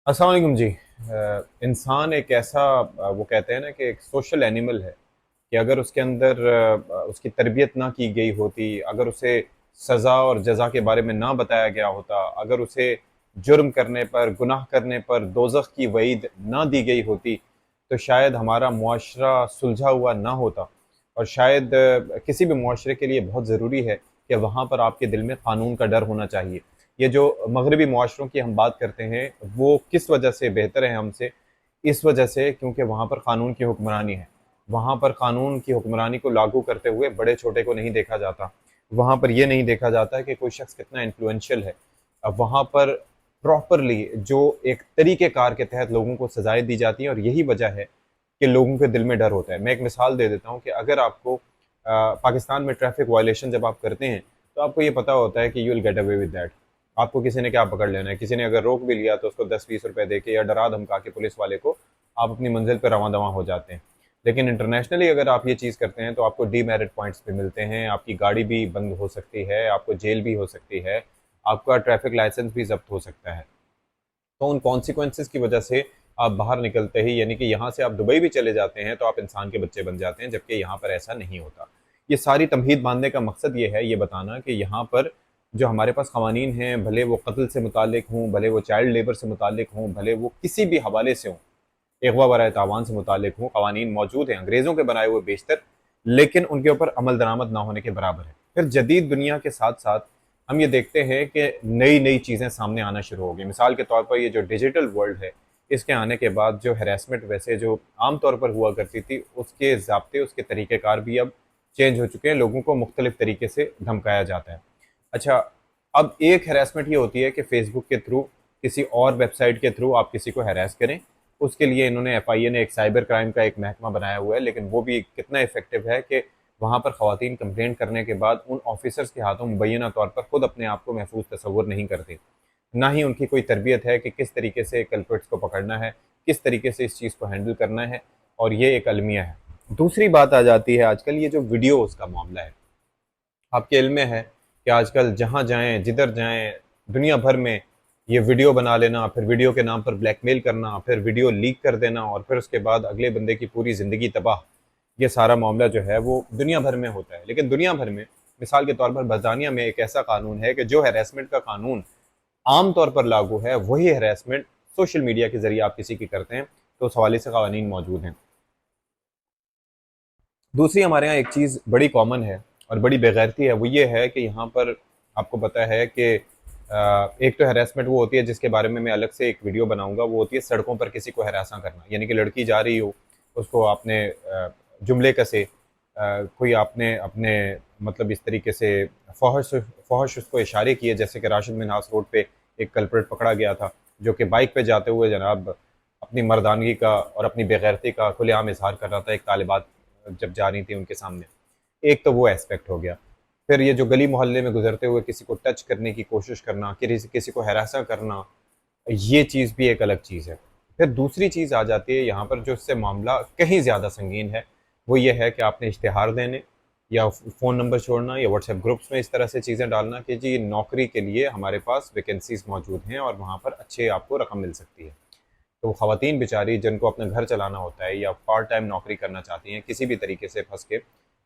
अस्सलाम वालेकुम जी। इंसान एक ऐसा वो कहते हैं ना कि एक सोशल एनिमल है कि अगर उसके अंदर उसकी तरबियत ना की गई होती, अगर उसे सज़ा और जज़ा के बारे में ना बताया गया होता, अगर उसे जुर्म करने पर, गुनाह करने पर दोज़ख की वईद ना दी गई होती, तो शायद हमारा मुआशरा सुलझा हुआ ना होता। और शायद किसी भी मुआशरे के लिए बहुत ज़रूरी है कि वहाँ पर आपके दिल में क़ानून का डर होना चाहिए। ये जो मगरबी मुआशरों की हम बात करते हैं, वो किस वजह से बेहतर है हमसे? इस वजह से क्योंकि वहाँ पर क़ानून की हुक्मरानी है। वहाँ पर क़ानून की हुक्मरानी को लागू करते हुए बड़े-छोटे को नहीं देखा जाता। वहाँ पर ये नहीं देखा जाता कि कोई शख्स कितना इन्फ्लुएंशियल है। वहाँ पर प्रॉपरली जो एक तरीक़ेकार के तहत लोगों को सज़ाएँ दी जाती हैं और यही वजह है कि लोगों के दिल में डर होता है। मैं एक मिसाल दे देता हूँ कि अगर आपको पाकिस्तान में ट्रैफ़िक वायलेशन जब आप करते हैं, तो आपको ये पता होता है कि you will get away with that. आपको किसी ने क्या पकड़ लेना है, किसी ने अगर रोक भी लिया तो उसको 10-20 रुपए देके या डरा धमका के पुलिस वाले को आप अपनी मंजिल पर रवां-दवां हो जाते हैं। लेकिन इंटरनेशनली अगर आप ये चीज़ करते हैं तो आपको डीमेरिट पॉइंट्स भी मिलते हैं, आपकी गाड़ी भी बंद हो सकती है, आपको जेल भी हो सकती है, आपका ट्रैफिक लाइसेंस भी ज़ब्त हो सकता है। तो उन कॉन्सिक्वेंसेस की वजह से आप बाहर निकलते ही, यानी कि यहाँ से आप दुबई भी चले जाते हैं तो आप इंसान के बच्चे बन जाते हैं, जबकि यहाँ पर ऐसा नहीं होता। ये सारी तमहीद बांधने का मकसद ये है, ये बताना कि यहाँ पर जो हमारे पास कवानीन हैं, भले वो कत्ल से मुतालिक हों, भले वो चाइल्ड लेबर से मुतालिक हों, भले वो किसी भी हवाले से हों, अगवा बराए तावान से मुतालिक हों, कवानीन मौजूद हैं, अंग्रेज़ों के बनाए हुए बेशतर, लेकिन उनके ऊपर अमल दरामद ना होने के बराबर है। फिर जदीद दुनिया के साथ साथ हम ये देखते हैं कि नई नई चीज़ें सामने आना शुरू हो गई। मिसाल के तौर पर ये जो डिजिटल वर्ल्ड है, इसके आने के बाद जो हैरेसमेंट वैसे जो आम तौर पर हुआ करती थी, उसके ज़ाब्ते, उसके तरीक़ेकार भी अब चेंज हो चुके हैं। लोगों को मुख्तलिफ तरीके से धमकाया जाता है। अच्छा, अब एक हैरेसमेंट ये होती है कि फ़ेसबुक के थ्रू, किसी और वेबसाइट के थ्रू आप किसी को हैरेस करें। उसके लिए इन्होंने एफआईए ने एक साइबर क्राइम का एक महकमा बनाया हुआ है, लेकिन वो भी कितना इफ़ेक्टिव है कि वहाँ पर ख़वातीन कंप्लेंट करने के बाद उन ऑफ़िसर्स के हाथों मुबैना तौर पर खुद अपने आप को महफूज तसव्वुर नहीं करते। ना ही उनकी कोई तरबियत है कि किस तरीके से कल्प्रिट्स को पकड़ना है, किस तरीके से इस चीज़ को हैंडल करना है, और ये एक अलमिया है। दूसरी बात आ जाती है आजकल ये जो वीडियोज़ का मामला है। आपके इल्म में है कि आजकल जहाँ जाएँ, जिधर जाएँ, दुनिया भर में ये वीडियो बना लेना, फिर वीडियो के नाम पर ब्लैकमेल करना, फिर वीडियो लीक कर देना और फिर उसके बाद अगले बंदे की पूरी ज़िंदगी तबाह। ये सारा मामला जो है वो दुनिया भर में होता है। लेकिन दुनिया भर में मिसाल के तौर पर बर्तानिया में एक ऐसा कानून है कि जो हैरेसमेंट का कानून आम तौर पर लागू है, वही हैरेसमेंट सोशल मीडिया के ज़रिए आप किसी की करते हैं, तो उस हवाले से कवानीन मौजूद हैं। दूसरी हमारे यहाँ एक चीज़ बड़ी कॉमन है और बड़ी बेगैरती है, वो ये है कि यहाँ पर आपको पता है कि एक तो हैरेसमेंट वो होती है जिसके बारे में मैं अलग से एक वीडियो बनाऊंगा, वो होती है सड़कों पर किसी को हरासा करना, यानी कि लड़की जा रही हो, उसको आपने जुमले कसे, कोई आपने अपने मतलब इस तरीके से फहश फहश उसको इशारे किए, जैसे कि राशिद मिनहास रोड पे एक कल्प्रिट पकड़ा गया था, जो कि बाइक पे जाते हुए जनाब अपनी मर्दानगी का और अपनी बेगैरती का खुलेआम इजहार कर रहा था एक तालिबात जब जा रही थी उनके सामने। एक तो वो एस्पेक्ट हो गया। फिर ये जो गली मोहल्ले में गुजरते हुए किसी को टच करने की कोशिश करना, किसी को हरासा करना, ये चीज़ भी एक अलग चीज़ है। फिर दूसरी चीज़ आ जाती है यहाँ पर जो इससे मामला कहीं ज़्यादा संगीन है, वो ये है कि आपने इश्तिहार देने या फ़ोन नंबर छोड़ना या व्हाट्सएप ग्रुप्स में इस तरह से चीज़ें डालना कि जी नौकरी के लिए हमारे पास वैकेंसीज़ मौजूद हैं और वहाँ पर अच्छे आपको रकम मिल सकती है। तो ख़वातीन बेचारी जिनको अपना घर चलाना होता है या पार्ट टाइम नौकरी करना चाहती हैं, किसी भी तरीके से फँस के,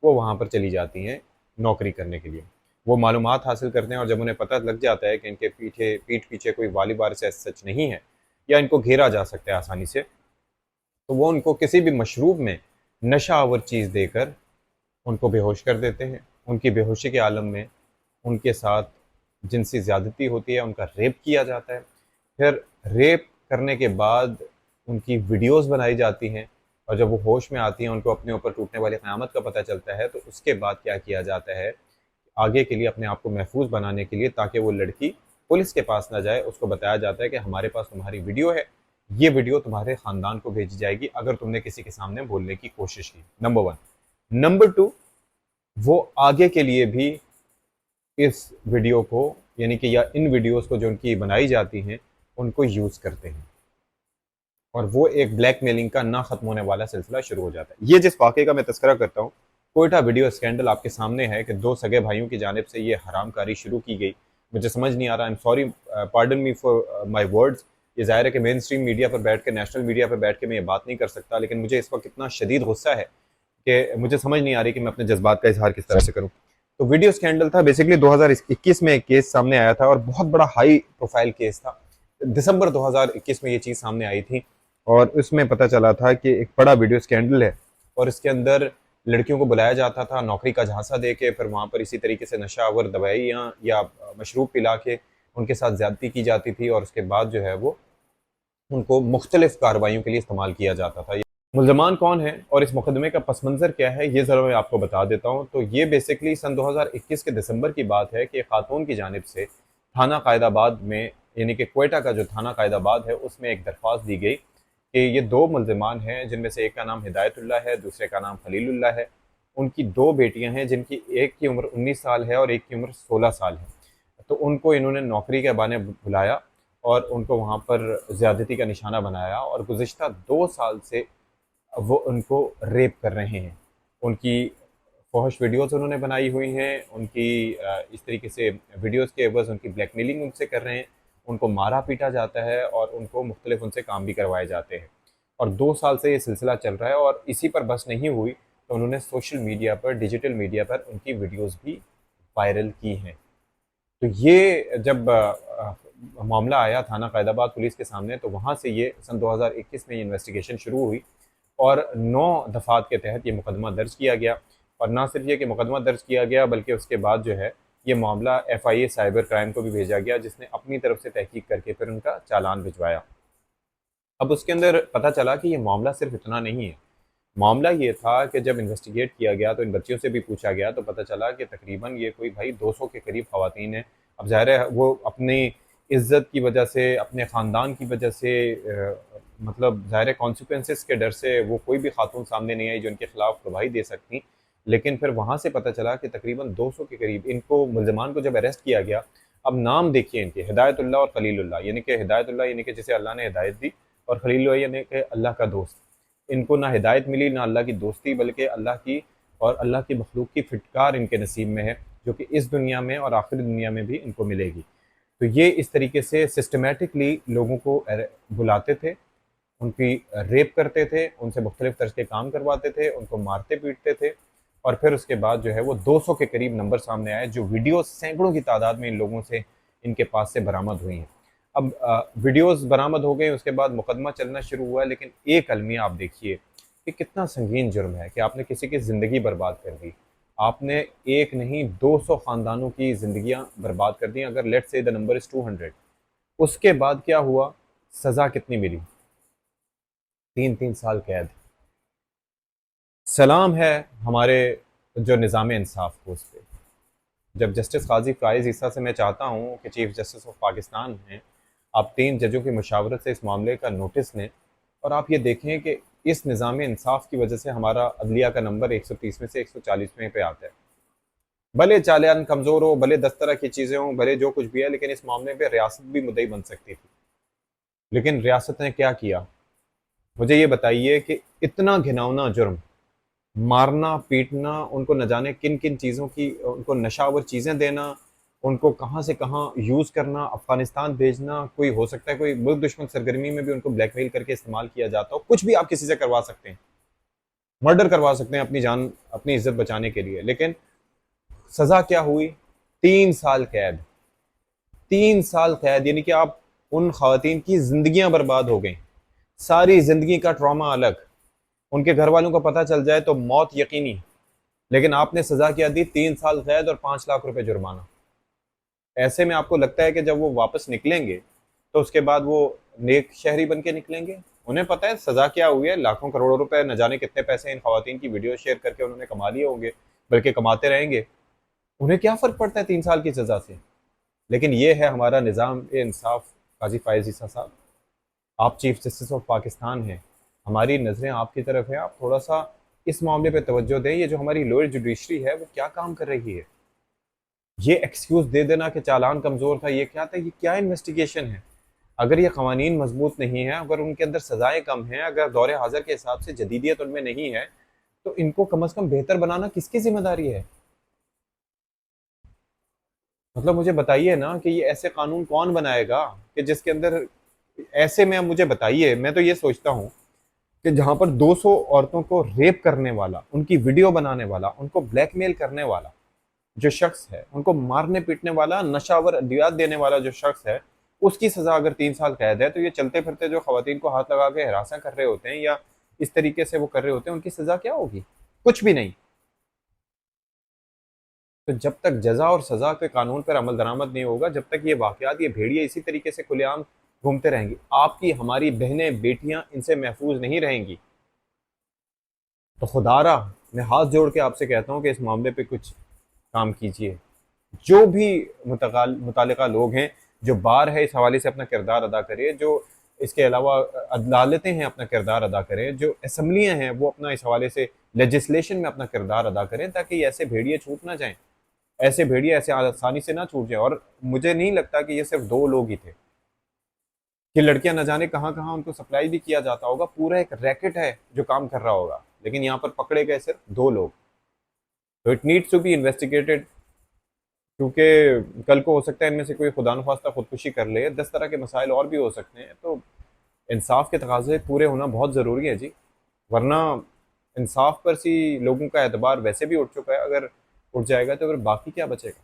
वो वहाँ पर चली जाती हैं नौकरी करने के लिए। वो मालूमात हासिल करते हैं और जब उन्हें पता लग जाता है कि इनके पीठ पीछे कोई वाली वारिस एज़ सच नहीं है या इनको घेरा जा सकता है आसानी से, तो वो उनको किसी भी मशरूब में नशा आवर चीज़ देकर उनको बेहोश कर देते हैं। उनकी बेहोशी के आलम में उनके साथ जिनसी ज़्यादती होती है, उनका रेप किया जाता है। फिर रेप करने के बाद उनकी वीडियोज़ बनाई जाती हैं और जब वो होश में आती हैं, उनको अपने ऊपर टूटने वाली क़यामत का पता चलता है, तो उसके बाद क्या किया जाता है, आगे के लिए अपने आप को महफूज बनाने के लिए ताकि वो लड़की पुलिस के पास ना जाए, उसको बताया जाता है कि हमारे पास तुम्हारी वीडियो है, ये वीडियो तुम्हारे ख़ानदान को भेजी जाएगी अगर तुमने किसी के सामने बोलने की कोशिश की। नंबर 1। नंबर 2, वो आगे के लिए भी इस वीडियो को, यानी कि या इन वीडियोज़ को जो उनकी बनाई जाती हैं, उनको यूज़ करते हैं और वो एक ब्लैकमेलिंग का ना ख़त्म होने वाला सिलसिला शुरू हो जाता है। ये जिस वाक़े का मैं तज़किरा करता हूँ, कोयटा वीडियो स्कैंडल आपके सामने है कि 2 सगे भाइयों की जानिब से ये हरामकारी शुरू की गई। मुझे समझ नहीं आ रहा, I am sorry, pardon me for my words, ये ज़ाहिर है कि मेन स्ट्रीम मीडिया पर बैठ के, नेशनल मीडिया पर बैठ के मैं ये बात नहीं कर सकता, लेकिन मुझे इस वक्त इतना शदीद गुस्सा है कि मुझे समझ नहीं आ रही कि मैं अपने जज्बात का इजहार किस तरह से करूँ। तो वीडियो स्कैंडल था बेसिकली 2021 में एक केस सामने आया था और बहुत बड़ा हाई प्रोफाइल केस था। दिसंबर 2021 में ये चीज़ सामने आई थी और उसमें पता चला था कि एक बड़ा वीडियो स्कैंडल है और इसके अंदर लड़कियों को बुलाया जाता था नौकरी का झांसा दे के, फिर वहाँ पर इसी तरीके से नशा आवर दवाइयाँ या मशरूब पिला के उनके साथ ज्यादती की जाती थी और उसके बाद जो है वो उनको मुख्तलिफ कार्रवाइयों के लिए इस्तेमाल किया जाता था। मुलजमान कौन है और इस मुकदमे का पस मंज़र क्या है, ये ज़रा मैं आपको बता देता हूँ। तो ये बेसिकली सन 2021 के दिसंबर की बात है कि खातून की जानिब से थाना कायदाबाद में, यानी कि क्वेटा का जो थाना कायदाबाद है, उसमें एक दरख्वास्त दी गई कि ये दो मुलजमान हैं, जिनमें से एक का नाम हिदायतुल्लाह है, दूसरे का नाम खलीलुल्लाह है। उनकी दो बेटियां हैं, जिनकी एक की उम्र 19 साल है और एक की उम्र 16 साल है। तो उनको इन्होंने नौकरी के बहाने बुलाया और उनको वहाँ पर ज़्यादती का निशाना बनाया और गुज़िश्ता 2 साल से वो उनको रेप कर रहे हैं। उनकी फ़ोहश वीडियोज़ उन्होंने बनाई हुई हैं, उनकी इस तरीके से वीडियोज़ के एवज़ उनकी ब्लैकमेलिंग उनसे कर रहे हैं, उनको मारा-पीटा जाता है और उनको मुख्तलिफ उनसे काम भी करवाए जाते हैं। और 2 साल से ये सिलसिला चल रहा है और इसी पर बस नहीं हुई, तो उन्होंने सोशल मीडिया पर, डिजिटल मीडिया पर उनकी वीडियोज़ भी वायरल की हैं। तो ये जब मामला आया थाना क़ायदाबाद पुलिस के सामने, तो वहाँ से ये सन 2021 में ये इन्वेस्टिगेशन शुरू हुई और 9 दफ़ात के तहत ये मुकदमा दर्ज किया गया। और ना सिर्फ ये कि मुकदमा दर्ज किया गया, बल्कि उसके बाद जो है ये मामला FIA साइबर क्राइम को भी भेजा गया, जिसने अपनी तरफ से तहकीक करके फिर उनका चालान भिजवाया। अब उसके अंदर पता चला कि ये मामला सिर्फ इतना नहीं है। मामला ये था कि जब इन्वेस्टिगेट किया गया तो इन बच्चियों से भी पूछा गया, तो पता चला कि तकरीबन ये कोई भाई 200 के करीब ख़वातीन हैं। अब ज़ाहिर है वो अपनी इज़्ज़त की वजह से, अपने ख़ानदान की वजह से, मतलब ज़ाहिर है कॉन्सिक्वेंसेस के डर से वो कोई भी खातून सामने नहीं आई जो इनके खिलाफ गवाही दे सकती। लेकिन फिर वहाँ से पता चला कि तकरीबन 200 के करीब इनको, मुलजमान को जब अरेस्ट किया गया, अब नाम देखिए इनके, हिदायतुल्लाह और खलीलुल्लाह, यानी कि हिदायतुल्लाह यानी कि जिसे अल्लाह ने हिदायत दी, और खलीलुल्लाह यानी कि अल्लाह का दोस्त। इनको ना हिदायत मिली, ना अल्लाह की दोस्ती, बल्कि अल्लाह की और अल्लाह की मखलूक की फिटकार इनके नसीब में है, जो कि इस दुनिया में और आखिरी दुनिया में भी इनको मिलेगी। तो ये इस तरीके से सिस्टमेटिकली लोगों को बुलाते थे, उनकी रेप करते थे, उनसे मुख्तलिफ तरह के काम करवाते थे, उनको मारते पीटते थे और फिर उसके बाद जो है वो 200 के करीब नंबर सामने आए, जो वीडियो सैकड़ों की तादाद में इन लोगों से, इनके पास से बरामद हुई हैं। अब वीडियोस बरामद हो गए, उसके बाद मुकदमा चलना शुरू हुआ, लेकिन एक अलमिया आप देखिए कि कितना संगीन जुर्म है कि आपने किसी की ज़िंदगी बर्बाद कर दी। आपने एक नहीं 200 ख़ानदानों की ज़िंदगियां बर्बाद कर दी। अगर let's say the number is 200, उसके बाद क्या हुआ, सज़ा कितनी मिली? 3-3 साल कैद। सलाम है हमारे जो निज़ाम इंसाफ को उस पर। जब जस्टिस काजी फ़ाइज़ ईसा से मैं चाहता हूँ कि चीफ़ जस्टिस ऑफ पाकिस्तान हैं, आप 3 जजों की मशावरत से इस मामले का नोटिस लें और आप ये देखें कि इस निज़ाम इंसाफ की वजह से हमारा अदलिया का नंबर 130 में से 140वें पे आता है। भले चालान कमज़ोर हो, भले 10 तरह की चीज़ें हों, भले जो कुछ भी है, लेकिन इस मामले पर रियासत भी मुद्दई बन सकती थी। लेकिन रियासत ने क्या किया? मुझे ये बताइए कि इतना घिनौना जुर्म, मारना, पीटना, उनको न जाने किन-किन चीज़ों की, उनको नशावर चीज़ें देना, उनको कहाँ से कहाँ यूज़ करना, अफ़गानिस्तान भेजना, कोई हो सकता है कोई मुल्क दुश्मन सरगर्मी में भी उनको ब्लैकमेल करके इस्तेमाल किया जाता हो। कुछ भी आप किसी से करवा सकते हैं, मर्डर करवा सकते हैं अपनी जान, अपनी इज़्ज़त बचाने के लिए। लेकिन सज़ा क्या हुई? 3 साल कैद। 3 साल कैद, यानी कि आप, उन ख़वातीन की ज़िंदगियाँ बर्बाद हो गईं। सारी ज़िंदगी का ट्रॉमा अलग, उनके घर वालों को पता चल जाए तो मौत यकीनी। लेकिन आपने सज़ा क्या दी? 3 साल कैद और 5 लाख रुपए जुर्माना। ऐसे में आपको लगता है कि जब वो वापस निकलेंगे तो उसके बाद वो नेक शहरी बन के निकलेंगे? उन्हें पता है सज़ा क्या हुई है, लाखों करोड़ों रुपए, न जाने कितने पैसे इन खवातीन की वीडियो शेयर करके उन्होंने कमा लिए होंगे, बल्कि कमाते रहेंगे। उन्हें क्या फ़र्क पड़ता है 3 साल की सज़ा से? लेकिन ये है हमारा निज़ाम ए इंसाफ। काजी फ़ाइज़ ईसा साहब, आप चीफ जस्टिस ऑफ पाकिस्तान हैं, हमारी नज़रें आपकी तरफ हैं, आप थोड़ा सा इस मामले पे तवज्जो दें। ये जो हमारी लोअर जुडिशरी है वो क्या काम कर रही है? ये एक्सक्यूज़ दे देना कि चालान कमज़ोर था, ये क्या था? ये क्या इन्वेस्टिगेशन है? अगर ये कवानीन मजबूत नहीं है, अगर उनके अंदर सज़ाएँ कम हैं, अगर दौर हाज़िर के हिसाब से जदीदियत उनमें नहीं है, तो इनको कम अज़ कम बेहतर बनाना किसकी ज़िम्मेदारी है? मतलब मुझे बताइए ना कि ये ऐसे कानून कौन बनाएगा कि जिसके अंदर ऐसे में अब मुझे बताइए, मैं तो ये सोचता हूँ कि जहां पर 200 औरतों को रेप करने वाला, उनकी वीडियो बनाने वाला, उनको ब्लैकमेल करने वाला जो शख्स है, उनको मारने पीटने वाला, नशावर अद्वियात देने वाला जो शख्स है, उसकी सजा अगर 3 साल कैद है, तो ये चलते फिरते जो खवातीन को हाथ लगा के हरासा कर रहे होते हैं या इस तरीके से वो कर रहे होते हैं, उनकी सजा क्या होगी? कुछ भी नहीं। तो जब तक जजा और सजा के कानून पर अमल दरामद नहीं होगा, जब तक ये वाकयात, ये भेड़िए इसी तरीके से खुलेआम घूमते रहेंगी, आपकी हमारी बहनें बेटियां इनसे महफूज नहीं रहेंगी। तो खुदारा मैं हाथ जोड़ के आपसे कहता हूँ कि इस मामले पे कुछ काम कीजिए। जो भी मुतालिका लोग हैं, जो बार है, इस हवाले से अपना किरदार अदा करें, जो इसके अलावा अदालतें हैं अपना किरदार अदा करें, जो असम्बलियाँ हैं वो अपना इस हवाले से लेजिस्लेशन में अपना किरदार अदा करें, ताकि ऐसे भेड़िए छूट ना जाएं, ऐसे भेड़िए ऐसे आसानी से ना छूट जाए। और मुझे नहीं लगता कि ये सिर्फ 2 लोग ही थे, कि लड़कियां न जाने कहाँ कहाँ उनको सप्लाई भी किया जाता होगा, पूरा एक रैकेट है जो काम कर रहा होगा, लेकिन यहाँ पर पकड़े गए सिर्फ 2 लोग। तो it needs to be investigated, क्योंकि कल को हो सकता है इनमें से कोई खुदा न खास्ता खुदकुशी कर ले, 10 तरह के मसाइल और भी हो सकते हैं। तो इंसाफ के तकाजे पूरे होना बहुत ज़रूरी है जी, वरना इंसाफ पर सी लोगों का एतबार वैसे भी उठ चुका है, अगर उठ जाएगा तो फिर बाकी क्या बचेगा?